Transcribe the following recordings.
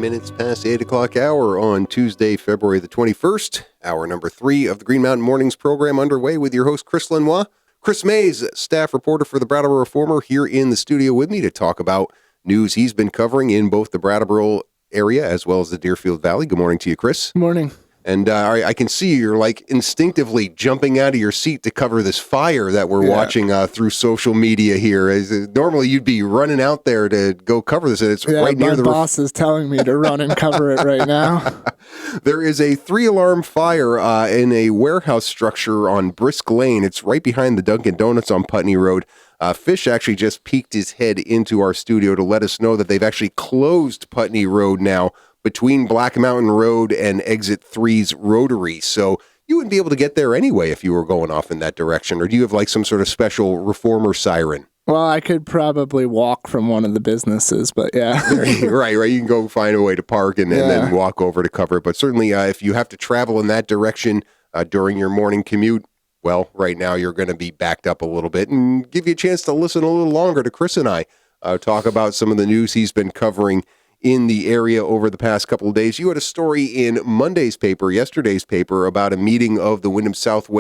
Minutes past 8 o'clock hour on Tuesday, February the 21st. Hour number 3 of the Green Mountain Mornings program underway with your host, Chris Lenois. Chris Mays, staff reporter for the Brattleboro Reformer, here in the studio with me to talk about news he's been covering in both the Brattleboro area as well as the Deerfield Valley. Good morning to you, Chris. Good morning. And I can see you're like instinctively jumping out of your seat to cover this fire that we're watching through social media here. Normally you'd be running out there to go cover this, and it's right near the... My boss is telling me to run and cover it right now. There is a 3-alarm fire in a warehouse structure on Brisk Lane. It's right behind the Dunkin' Donuts on Putney Rd. Fish actually just peeked his head into our studio to let us know that they've actually closed Putney Road now, between Black Mountain Road and Exit 3's Rotary. So you wouldn't be able to get there anyway if you were going off in that direction. Or do you have like some sort of special reformer siren? Well, I could probably walk from one of the businesses, but yeah. Right. You can go find a way to park and then walk over to cover it. But certainly if you have to travel in that direction during your morning commute, well, right now you're going to be backed up a little bit, and give you a chance to listen a little longer to Chris and I talk about some of the news he's been covering in the area over the past couple of days. You had a story in yesterday's paper, about a meeting of the Whitingham Solid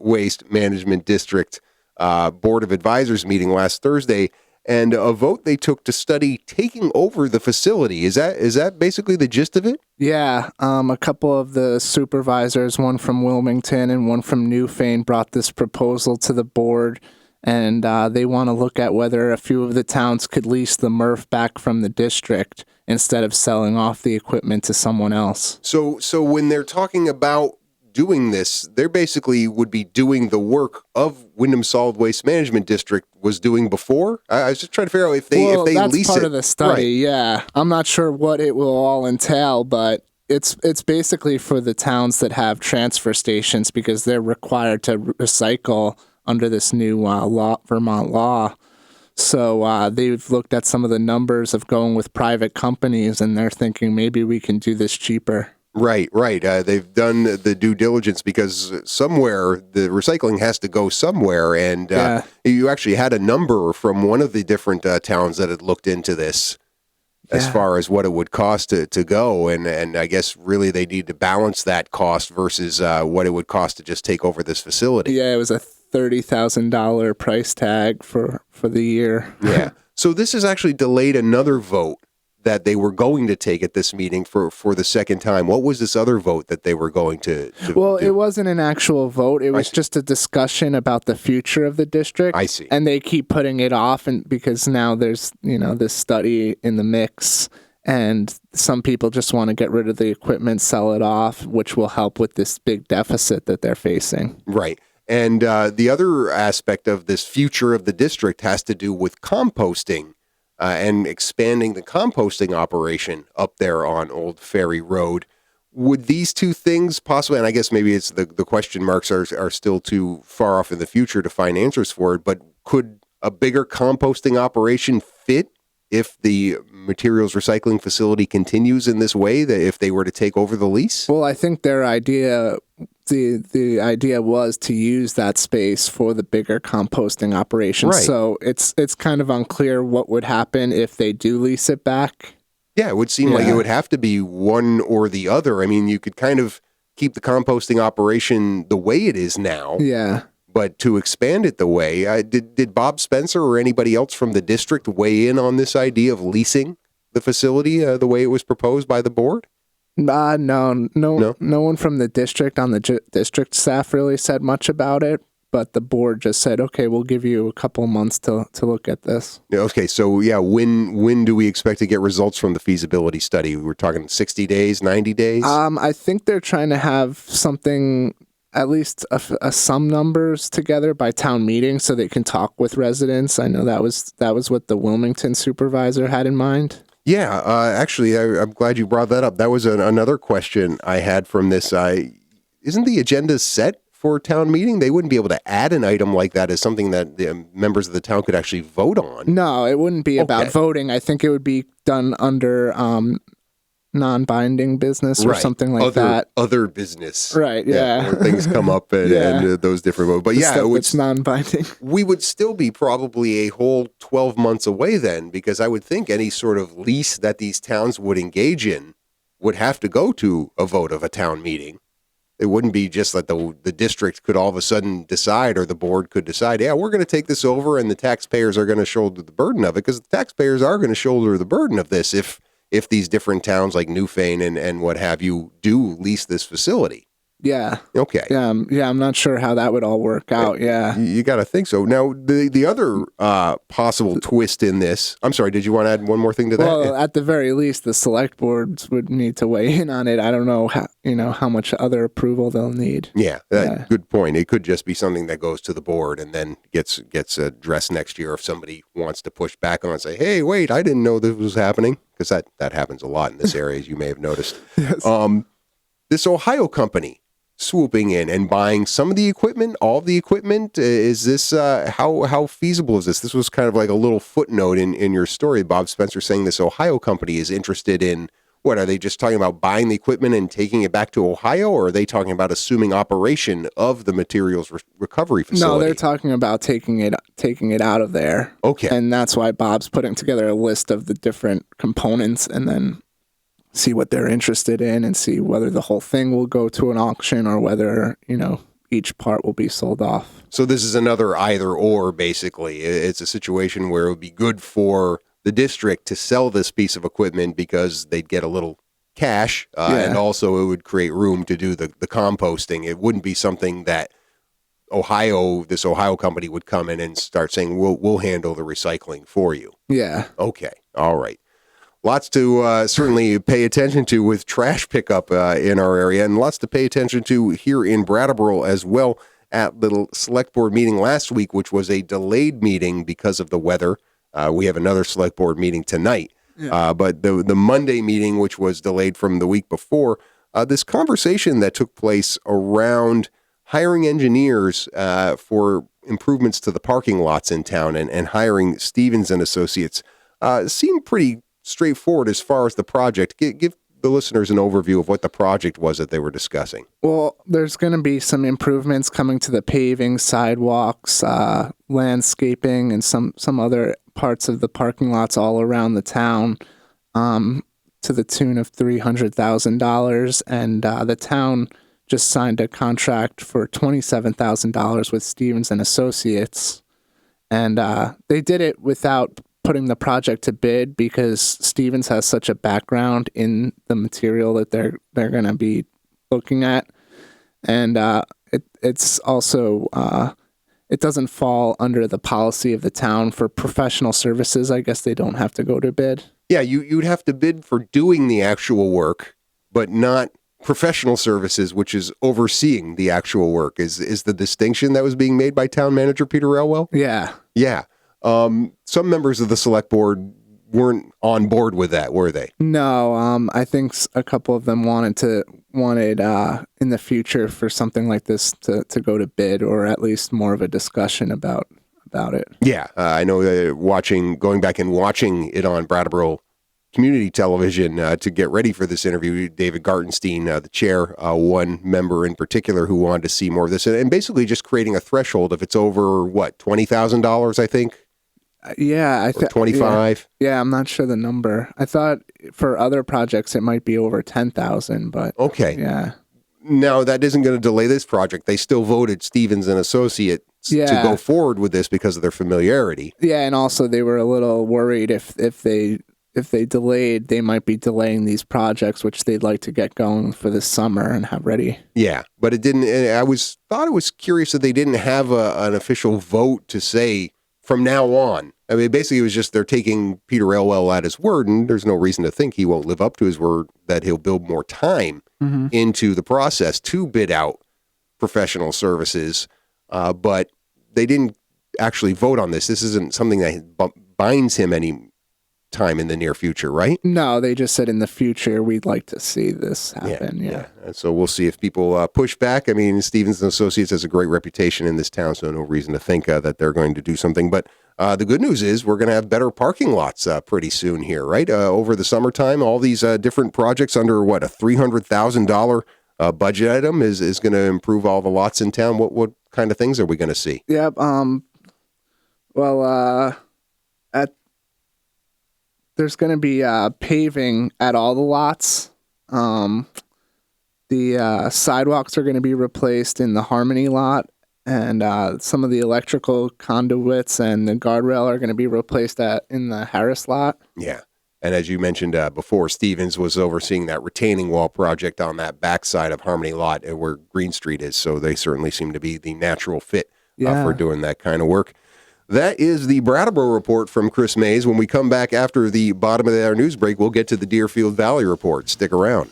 Waste Management District Board of Advisors meeting last Thursday, and a vote they took to study taking over the facility. Is that basically the gist of it? Yeah. A couple of the supervisors, one from Wilmington and one from Newfane, brought this proposal to the board. And they want to look at whether a few of the towns could lease the MRF back from the district instead of selling off the equipment to someone else. So when they're talking about doing this, they basically would be doing the work of Whitingham Solid Waste Management District was doing before? I was just trying to figure out if they lease it. That's part of the study, right. Yeah. I'm not sure what it will all entail, but it's basically for the towns that have transfer stations, because they're required to recycle under this new Vermont law. So they've looked at some of the numbers of going with private companies, and they're thinking maybe we can do this cheaper. Right. They've done the due diligence, because somewhere the recycling has to go somewhere. And you actually had a number from one of the different towns that had looked into this as far as what it would cost to go. And I guess really they need to balance that cost versus what it would cost to just take over this facility. Yeah, it was a $30,000 price tag for the year. Yeah. So this has actually delayed another vote that they were going to take at this meeting for the second time. What was this other vote that they were going to Well, do? It wasn't an actual vote. It was just a discussion about the future of the district. I see. And they keep putting it off, and because now there's, this study in the mix, and some people just want to get rid of the equipment, sell it off, which will help with this big deficit that they're facing. Right. And the other aspect of this future of the district has to do with composting and expanding the composting operation up there on Old Ferry Road. Would these two things possibly, and I guess maybe it's the question marks are still too far off in the future to find answers for it, but could a bigger composting operation fit if the materials recycling facility continues in this way, that if they were to take over the lease? Well, I think their idea, the idea was to use that space for the bigger composting operation. Right. So it's kind of unclear what would happen if they do lease it back. Yeah, it would seem like it would have to be one or the other. I mean, you could kind of keep the composting operation the way it is now. Yeah. But to expand it the way, did Bob Spencer or anybody else from the district weigh in on this idea of leasing the facility the way it was proposed by the board? No one from the district on the district staff really said much about it, but the board just said, okay, we'll give you a couple months to look at this. Okay, so yeah, when do we expect to get results from the feasibility study? We're talking 60 days, 90 days? I think they're trying to have something, at least some numbers together by town meeting so they can talk with residents. I know that was what the Wilmington supervisor had in mind. Yeah, actually, I'm glad you brought that up. That was another question I had from this. Isn't the agenda set for town meeting? They wouldn't be able to add an item like that as something that the members of the town could actually vote on. No, it wouldn't be about voting. I think it would be done under non-binding business or something like that. Other business. Right, yeah. Where things come up and those different votes. But it's non-binding. We would still be probably a whole 12 months away then, because I would think any sort of lease that these towns would engage in would have to go to a vote of a town meeting. It wouldn't be just that the district could all of a sudden decide, or the board could decide, yeah, we're going to take this over and the taxpayers are going to shoulder the burden of it, because the taxpayers are going to shoulder the burden of this if these different towns like Newfane and what have you do lease this facility. Yeah. Okay. Yeah, I'm not sure how that would all work out. Yeah. You got to think so. Now, the other possible twist in this, I'm sorry, did you want to add one more thing to that? Well, at the very least, the select boards would need to weigh in on it. I don't know how much other approval they'll need. Yeah, good point. It could just be something that goes to the board and then gets addressed next year if somebody wants to push back on it and say, hey, wait, I didn't know this was happening, because that happens a lot in this area, as you may have noticed. Yes. This Ohio company swooping in and buying some of the equipment, all of the equipment. Is this how feasible is this? This was kind of like a little footnote in your story, Bob Spencer, saying this Ohio company is interested in, what are they just talking about, buying the equipment and taking it back to Ohio, or are they talking about assuming operation of the materials recovery facility? No, they're talking about taking it out of there. Okay. And that's why Bob's putting together a list of the different components and then see what they're interested in and see whether the whole thing will go to an auction or whether, each part will be sold off. So this is another either or, basically. It's a situation where it would be good for the district to sell this piece of equipment because they'd get a little cash, and also it would create room to do the composting. It wouldn't be something that this Ohio company would come in and start saying, we'll handle the recycling for you. Yeah. Okay. All right. Lots to certainly pay attention to with trash pickup in our area, and lots to pay attention to here in Brattleboro as well at the select board meeting last week, which was a delayed meeting because of the weather. We have another select board meeting tonight, but the Monday meeting, which was delayed from the week before, this conversation that took place around hiring engineers for improvements to the parking lots in town and hiring Stephens and Associates seemed pretty straightforward as far as the project. Give the listeners an overview of what the project was that they were discussing. Well, there's going to be some improvements coming to the paving, sidewalks, landscaping, and some other parts of the parking lots all around the town, to the tune of $300,000. And the town just signed a contract for $27,000 with Stephens and Associates. And they did it without putting the project to bid because Stephens has such a background in the material that they're going to be looking at. And it's also, it doesn't fall under the policy of the town for professional services. I guess they don't have to go to bid. Yeah, you'd have to bid for doing the actual work, but not professional services, which is overseeing the actual work, is the distinction that was being made by town manager Peter Elwell? Yeah. Yeah. Some members of the select board weren't on board with that, were they? No, I think a couple of them wanted in the future for something like this to go to bid, or at least more of a discussion about it. Yeah, I know. Going back and watching it on Brattleboro Community Television to get ready for this interview, David Gartenstein, the chair, one member in particular who wanted to see more of this, and basically just creating a threshold if it's over $20,000, I think. Yeah, I think 25. Yeah, I'm not sure the number. I thought for other projects it might be over 10,000, but okay. Yeah. Now that isn't going to delay this project. They still voted Stephens and Associates to go forward with this because of their familiarity. Yeah, and also they were a little worried if they delayed, they might be delaying these projects, which they'd like to get going for this summer and have ready. Yeah, but it didn't. Thought it was curious that they didn't have an official vote to say from now on. I mean, basically, it was just they're taking Peter Elwell at his word, and there's no reason to think he won't live up to his word, that he'll build more time into the process to bid out professional services. But they didn't actually vote on this. This isn't something that binds him time in the near future, right? No, they just said in the future we'd like to see this happen. Yeah. And so we'll see if people push back. I mean, Stephens and Associates has a great reputation in this town, so no reason to think that they're going to do something. But the good news is we're going to have better parking lots pretty soon here, right? Over the summertime, all these different projects under a $300,000 budget item is going to improve all the lots in town. What kind of things are we going to see? Yep. There's going to be paving at all the lots. The sidewalks are going to be replaced in the Harmony lot, and some of the electrical conduits and the guardrail are going to be replaced in the Harris lot. Yeah. And as you mentioned before, Stephens was overseeing that retaining wall project on that backside of Harmony lot where Green Street is. So they certainly seem to be the natural fit for doing that kind of work. That is the Brattleboro report from Chris Mays. When we come back after the bottom of the hour news break, we'll get to the Deerfield Valley report. Stick around.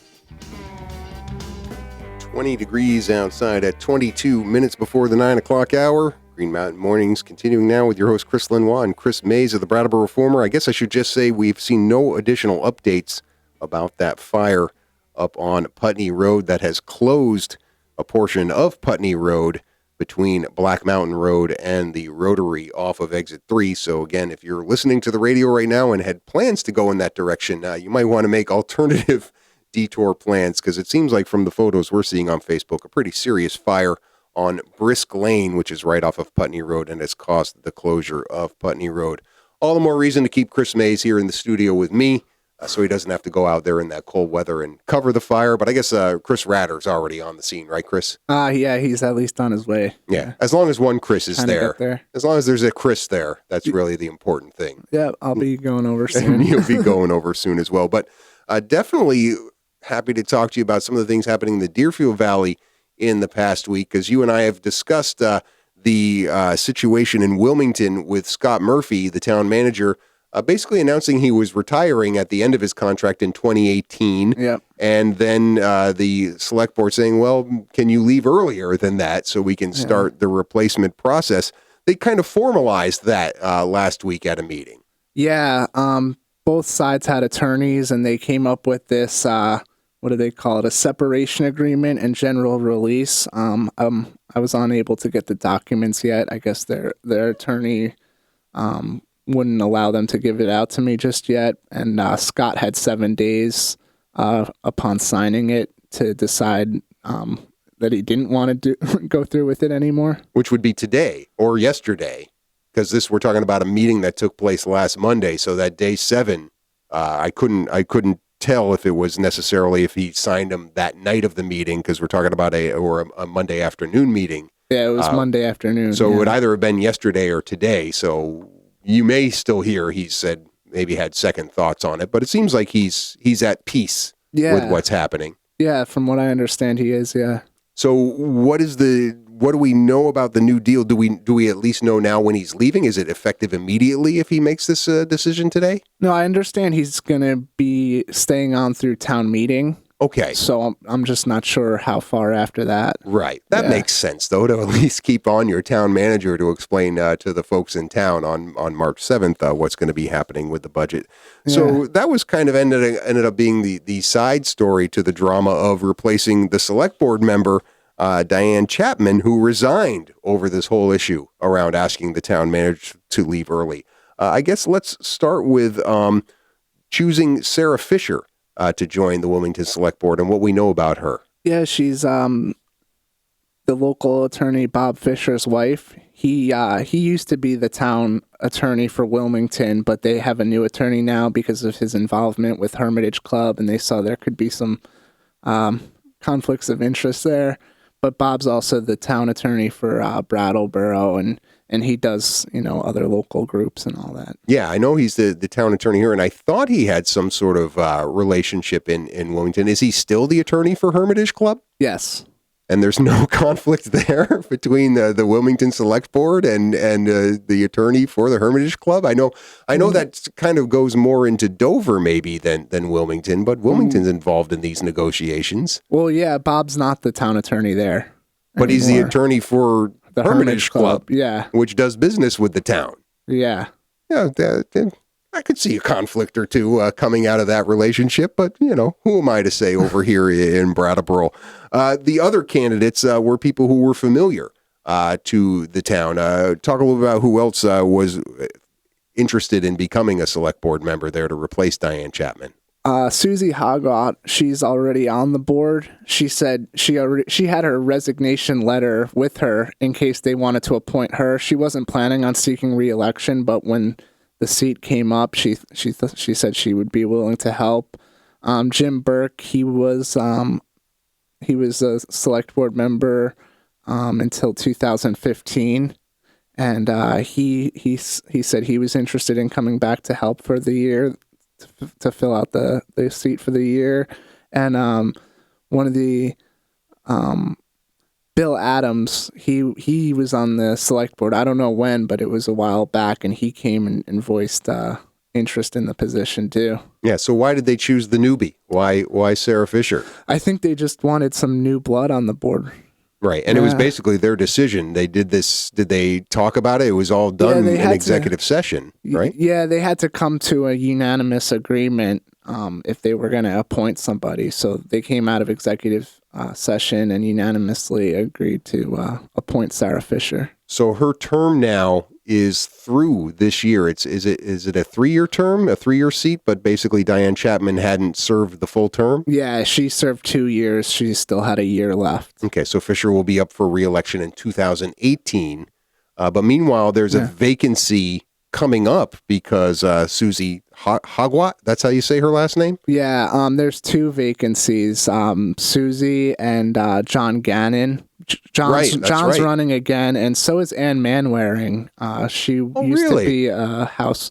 20 degrees outside at 22 minutes before the 9 o'clock hour. Green Mountain Mornings continuing now with your host Chris Lenois and Chris Mays of the Brattleboro Reformer. I guess I should just say we've seen no additional updates about that fire up on Putney Road that has closed a portion of Putney Road between Black Mountain Road and the Rotary off of Exit 3. So again, if you're listening to the radio right now and had plans to go in that direction, you might want to make alternative detour plans, because it seems like from the photos we're seeing on Facebook, a pretty serious fire on Brisk Lane, which is right off of Putney Road, and has caused the closure of Putney Road. All the more reason to keep Chris Mays here in the studio with me, so he doesn't have to go out there in that cold weather and cover the fire. But I guess Chris Ratter's already on the scene, right, Chris? Yeah, he's at least on his way. Yeah, as long as one Chris is there. As long as there's a Chris there, that's really the important thing. Yeah, I'll be going over soon. And you'll be going over soon as well. But definitely happy to talk to you about some of the things happening in the Deerfield Valley in the past week, because you and I have discussed the situation in Wilmington with Scott Murphy, the town manager, basically announcing he was retiring at the end of his contract in 2018. Yep. And then the select board saying, well, can you leave earlier than that so we can start the replacement process? They kind of formalized that last week at a meeting. Yeah. Both sides had attorneys, and they came up with this, what do they call it? A separation agreement and general release. I was unable to get the documents yet. I guess their attorney wouldn't allow them to give it out to me just yet. And Scott had 7 days upon signing it to decide that he didn't want to go through with it anymore. Which would be today or yesterday, because we're talking about a meeting that took place last Monday. So that day 7, I couldn't tell if it was necessarily if he signed them that night of the meeting, because we're talking about a Monday afternoon meeting. Yeah, it was Monday afternoon. So it would either have been yesterday or today. So you may still hear he said maybe had second thoughts on it, but it seems like he's at peace with what's happening. Yeah, from what I understand, he is. Yeah. So what do we know about the new deal? Do we at least know now when he's leaving? Is it effective immediately if he makes this decision today? No, I understand he's going to be staying on through town meeting. Okay. So I'm just not sure how far after that. Right. That makes sense, though, to at least keep on your town manager to explain to the folks in town on March 7th what's going to be happening with the budget. Yeah. So that was kind of ended up being the side story to the drama of replacing the select board member, Diane Chapman, who resigned over this whole issue around asking the town manager to leave early. I guess let's start with choosing Sarah Fisher to join the Wilmington Select Board and what we know about her. Yeah, she's the local attorney Bob Fisher's wife. He used to be the town attorney for Wilmington, but they have a new attorney now because of his involvement with Hermitage Club, and they saw there could be some conflicts of interest there. But Bob's also the town attorney for Brattleboro, and he does, other local groups and all that. Yeah, I know he's the town attorney here, and I thought he had some sort of relationship in Wilmington. Is he still the attorney for Hermitage Club? Yes. And there's no conflict there between the Wilmington Select Board and the attorney for the Hermitage Club? I know that kind of goes more into Dover maybe than Wilmington, but Wilmington's involved in these negotiations. Well, yeah, Bob's not the town attorney there. But he's the attorney for the Hermitage Club, yeah, which does business with the town. Yeah. Yeah, I could see a conflict or two coming out of that relationship, but, who am I to say over here in Brattleboro? The other candidates were people who were familiar to the town. Talk a little about who else was interested in becoming a select board member there to replace Diane Chapman. Susie Hogott, she's already on the board. She said she had her resignation letter with her in case they wanted to appoint her. She wasn't planning on seeking re-election, but when the seat came up, she said she would be willing to help. Jim Burke, he was a select board member until 2015. And he said he was interested in coming back to help for the year, to fill out the seat for the year. And one of the Bill Adams, he was on the select board. I don't know when, but it was a while back, and he came and voiced interest in the position too. Yeah. So why did they choose the newbie? Why Sarah Fisher? I think they just wanted some new blood on the board. Right. And it was basically their decision. They did this. Did they talk about it? It was all done in executive session, right? Yeah, they had to come to a unanimous agreement if they were going to appoint somebody. So they came out of executive session and unanimously agreed to appoint Sarah Fisher. So her term now is through this year. Is it a 3-year term, a 3-year seat? But basically, Diane Chapman hadn't served the full term. Yeah, she served 2 years. She still had a year left. Okay, so Fisher will be up for re-election in 2018. But meanwhile, there's a vacancy coming up because Susie Hogwatt, that's how you say her last name? Yeah, there's 2 vacancies. Susie and John Gannon. John's running again, and so is Ann Manwaring. She used to be a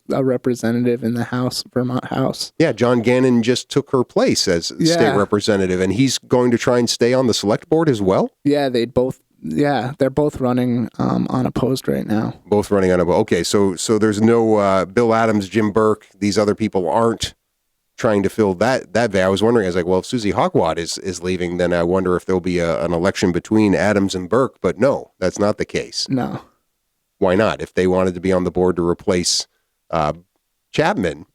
representative in the Vermont House. Yeah, John Gannon just took her place as state representative, and he's going to try and stay on the select board as well? Yeah, they're both running unopposed right now. Both running unopposed. Okay, so there's no Bill Adams, Jim Burke. These other people aren't trying to fill that I was wondering, I was like, well, if Susie Hogwatt is leaving, then I wonder if there'll be an election between Adams and Burke. But no, that's not the case. No. Why not? If they wanted to be on the board to replace Chapman,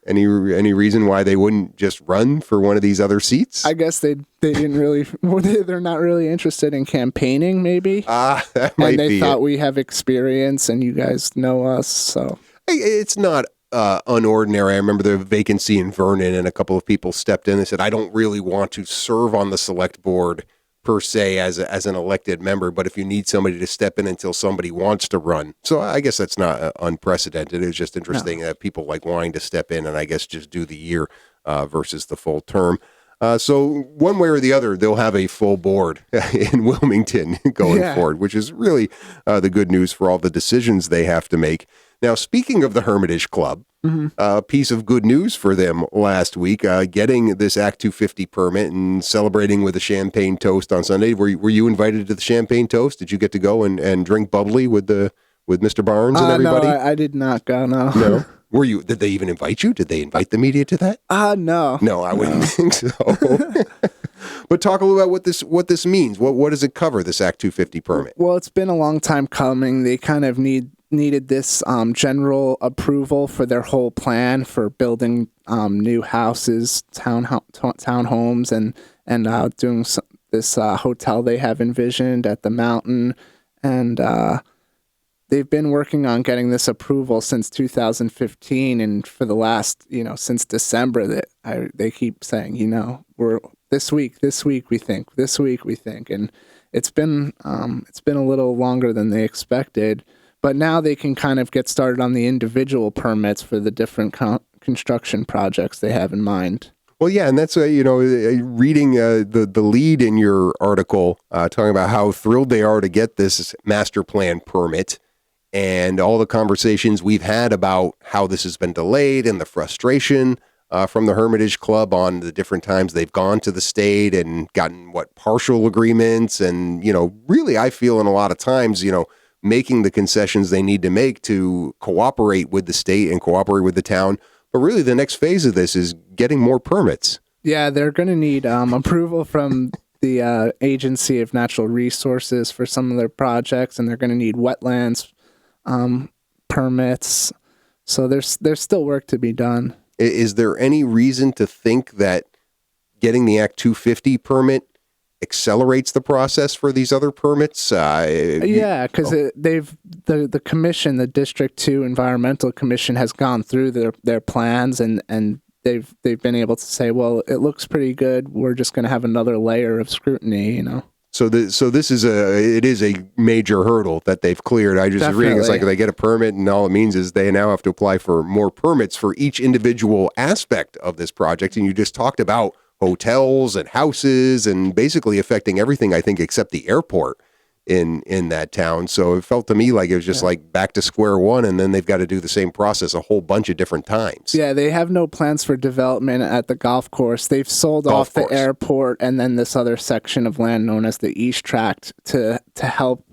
any reason why they wouldn't just run for one of these other seats? I guess they didn't really. They're not really interested in campaigning, maybe. That might be. And they thought we have experience, and you guys know us, so it's not unordinary. I remember the vacancy in Vernon, and a couple of people stepped in and said, I don't really want to serve on the select board per se as an elected member, but if you need somebody to step in until somebody wants to run. So I guess that's not unprecedented. It was just interesting that people like wanting to step in and I guess just do the year versus the full term. So one way or the other, they'll have a full board in Wilmington going forward, which is really the good news for all the decisions they have to make. Now, speaking of the Hermitage Club, a piece of good news for them last week, getting this Act 250 permit and celebrating with a champagne toast on Sunday. Were you invited to the champagne toast? Did you get to go and drink bubbly with Mr. Barnes and everybody? No, I did not go, no. No? Were you? Did they even invite you? Did they invite the media to that? No. No, I wouldn't think so. But talk a little about what this means. What does it cover, this Act 250 permit? Well, it's been a long time coming. They kind of needed this general approval for their whole plan for building new houses, townhomes, and doing this hotel they have envisioned at the mountain. And they've been working on getting this approval since 2015, and for the last, since December, that they keep saying, we're this week we think, and it's been a little longer than they expected. But now they can kind of get started on the individual permits for the different construction projects they have in mind. Well, yeah, and that's, reading the lead in your article, talking about how thrilled they are to get this master plan permit and all the conversations we've had about how this has been delayed and the frustration from the Hermitage Club on the different times they've gone to the state and gotten, partial agreements. And, really, I feel in a lot of times, making the concessions they need to make to cooperate with the state and cooperate with the town. But really, the next phase of this is getting more permits. Yeah, they're going to need approval from the Agency of Natural Resources for some of their projects, and they're going to need wetlands permits. So there's still work to be done. Is there any reason to think that getting the Act 250 permit accelerates the process for these other permits? Yeah, because the commission, the District 2 Environmental Commission, has gone through their plans and they've been able to say, well, it looks pretty good. We're just going to have another layer of scrutiny, you know. So this is a major hurdle that they've cleared. I just reading it's like they get a permit and all it means is they now have to apply for more permits for each individual aspect of this project. And you just talked about hotels and houses and basically affecting everything, I think, except the airport in that town. So it felt to me like it was just like back to square one, and then they've got to do the same process a whole bunch of different times. Yeah, they have no plans for development at the golf course. They've sold off the airport and then this other section of land known as the East Tract to help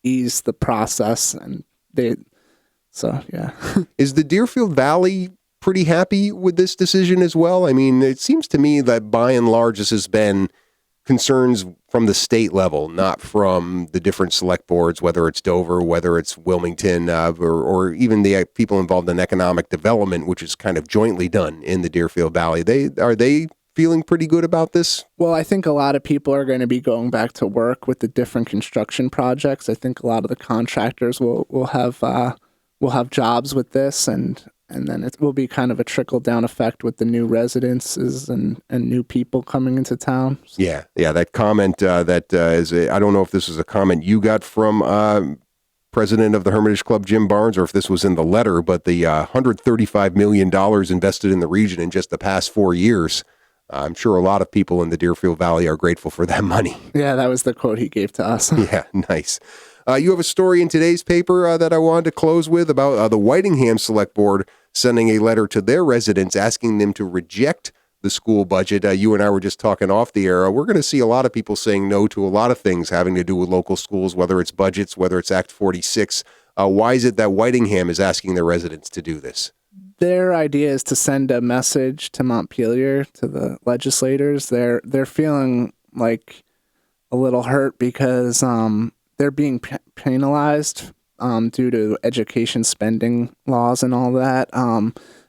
ease the process. And Is the Deerfield Valley pretty happy with this decision as well? I mean, it seems to me that by and large this has been concerns from the state level, not from the different select boards, whether it's Dover, whether it's Wilmington, or even the people involved in economic development, which is kind of jointly done in the Deerfield Valley. Are they feeling pretty good about this? Well, I think a lot of people are going to be going back to work with the different construction projects. I think a lot of the contractors will have jobs with this, and then it will be kind of a trickle-down effect with the new residences and new people coming into town. Yeah, that comment I don't know if this is a comment you got from president of the Hermitage Club, Jim Barnes, or if this was in the letter, but the $135 million invested in the region in just the past 4 years, I'm sure a lot of people in the Deerfield Valley are grateful for that money. Yeah, that was the quote he gave to us. Yeah, nice. You have a story in today's paper that I wanted to close with about the Whitingham Select Board sending a letter to their residents asking them to reject the school budget. You and I were just talking off the air. We're going to see a lot of people saying no to a lot of things having to do with local schools, whether it's budgets, whether it's Act 46. Why is it that Whitingham is asking their residents to do this? Their idea is to send a message to Montpelier, to the legislators. They're feeling like a little hurt because they're being penalized due to education spending laws and all that.